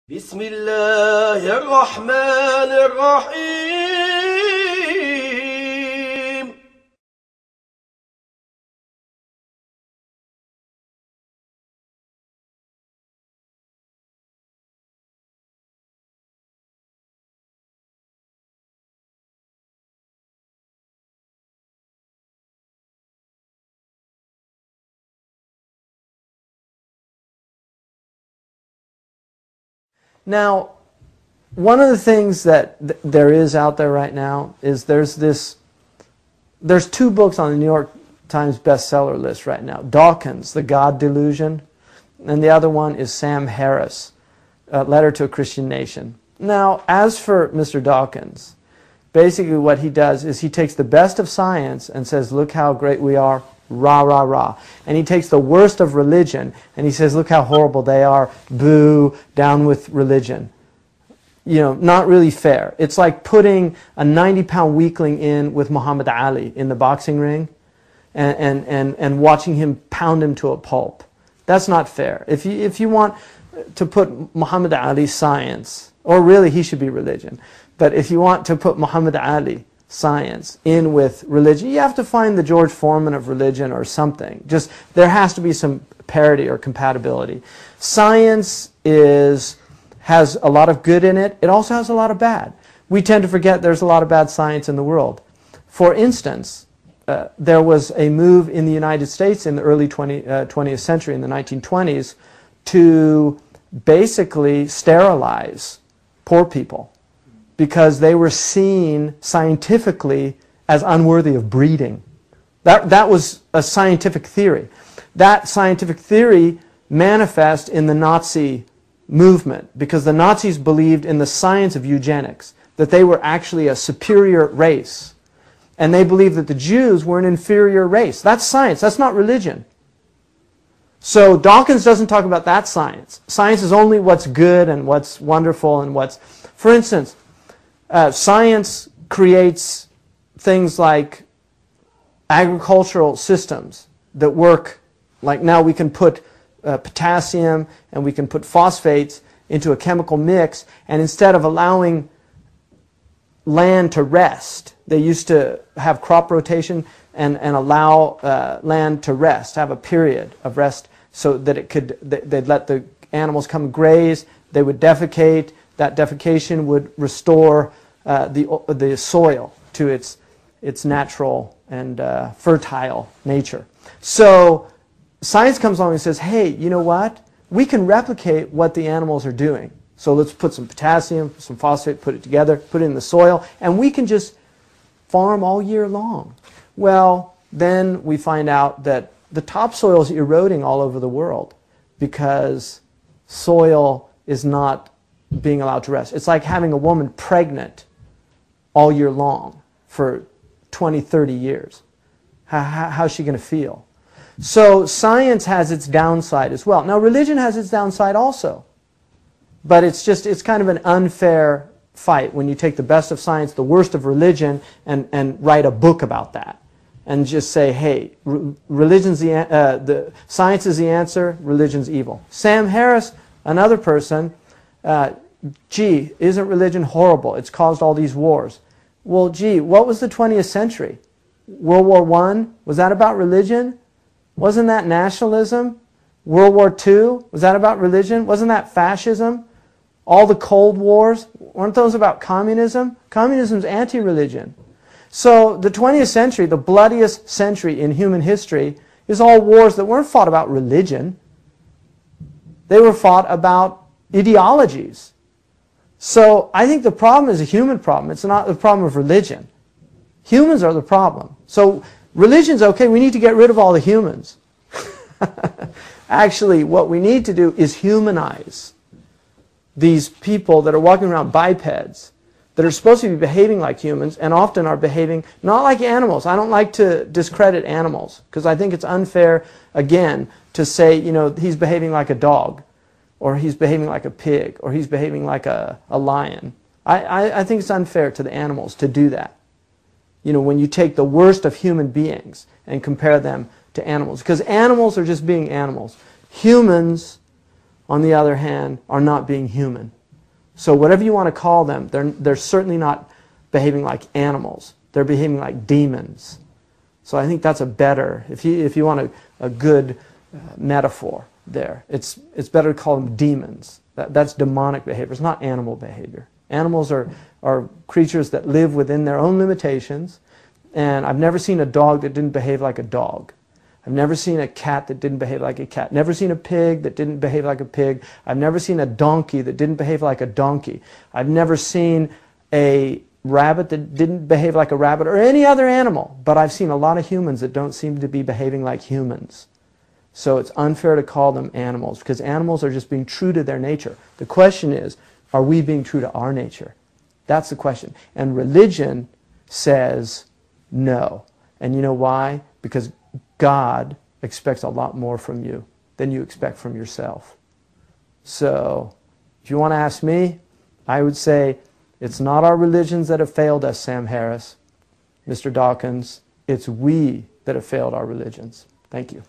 بسم الله الرحمن الرحيم. Now, one of the things that there is out there right now is there's two books on the New York Times bestseller list right now. Dawkins, The God Delusion, and the other one is Sam Harris, Letter to a Christian Nation. Now, as for Mr. Dawkins, basically what he does is he takes the best of science and says, look how great we are, rah, rah, rah. And he takes the worst of religion and he says, look how horrible they are, boo, down with religion. You know, not really fair. It's like putting a 90-pound weakling in with Muhammad Ali in the boxing ring and watching him pound him to a pulp. That's not fair. If you want to put Muhammad Ali's science, or really he should be religion, but if you want to put Muhammad Ali science in with religion, you have to find the George Foreman of religion or something. Just there has to be some parity or compatibility. Science has a lot of good in it. It also has a lot of bad. We tend to forget there's a lot of bad science in the world. For instance, there was a move in the United States in the early 20th century, in the 1920s, to basically sterilize poor people, because they were seen scientifically as unworthy of breeding. That was a scientific theory. That scientific theory manifests in the Nazi movement, because the Nazis believed in the science of eugenics, that they were actually a superior race. And they believed that the Jews were an inferior race. That's science, that's not religion. So Dawkins doesn't talk about that science. Science is only what's good and what's wonderful and what's... For instance, science creates things like agricultural systems that work, like now we can put potassium and we can put phosphates into a chemical mix, and instead of allowing land to rest, they used to have crop rotation and allow land to rest, have a period of rest, so that they'd let the animals come graze, they would defecate, that defecation would restore the soil to its natural and fertile nature. So science comes along and says, hey, you know what? We can replicate what the animals are doing. So let's put some potassium, some phosphate, put it together, put it in the soil, and we can just farm all year long. Well, then we find out that the topsoil is eroding all over the world because soil is not being allowed to rest. It's like having a woman pregnant all year long for 20, 30 years. How's she going to feel? So science has its downside as well. Now religion has its downside also. But it's kind of an unfair fight when you take the best of science, the worst of religion, and write a book about that. And just say, hey, religion's the science is the answer, religion's evil. Sam Harris, another person, gee, isn't religion horrible? It's caused all these wars. Well, gee, what was the 20th century? World War I, was that about religion? Wasn't that nationalism? World War II, was that about religion? Wasn't that fascism? All the Cold Wars, weren't those about communism? Communism's anti-religion. So the 20th century, the bloodiest century in human history, is all wars that weren't fought about religion. They were fought about ideologies. So I think the problem is a human problem. It's not the problem of religion. Humans are the problem. So religion's okay, we need to get rid of all the humans. Actually, what we need to do is humanize these people that are walking around bipeds, that are supposed to be behaving like humans and often are behaving not like animals. I don't like to discredit animals because I think it's unfair, again, to say, you know, he's behaving like a dog, or he's behaving like a pig, or he's behaving like a lion. I think it's unfair to the animals to do that. You know, when you take the worst of human beings and compare them to animals. Because animals are just being animals. Humans, on the other hand, are not being human. So whatever you want to call them, they're certainly not behaving like animals. They're behaving like demons. So I think that's a better, if you want a good metaphor there, it's better to call them demons. That's demonic behavior. It's not animal behavior. Animals are creatures that live within their own limitations, and I've never seen a dog that didn't behave like a dog. I've never seen a cat that didn't behave like a cat. Never seen a pig that didn't behave like a pig. I've never seen a donkey that didn't behave like a donkey. I've never seen a rabbit that didn't behave like a rabbit or any other animal. But I've seen a lot of humans that don't seem to be behaving like humans. So it's unfair to call them animals, because animals are just being true to their nature. The question is, are we being true to our nature? That's the question. And religion says no. And you know why? Because God expects a lot more from you than you expect from yourself. So, if you want to ask me, I would say it's not our religions that have failed us, Sam Harris, Mr. Dawkins. It's we that have failed our religions. Thank you.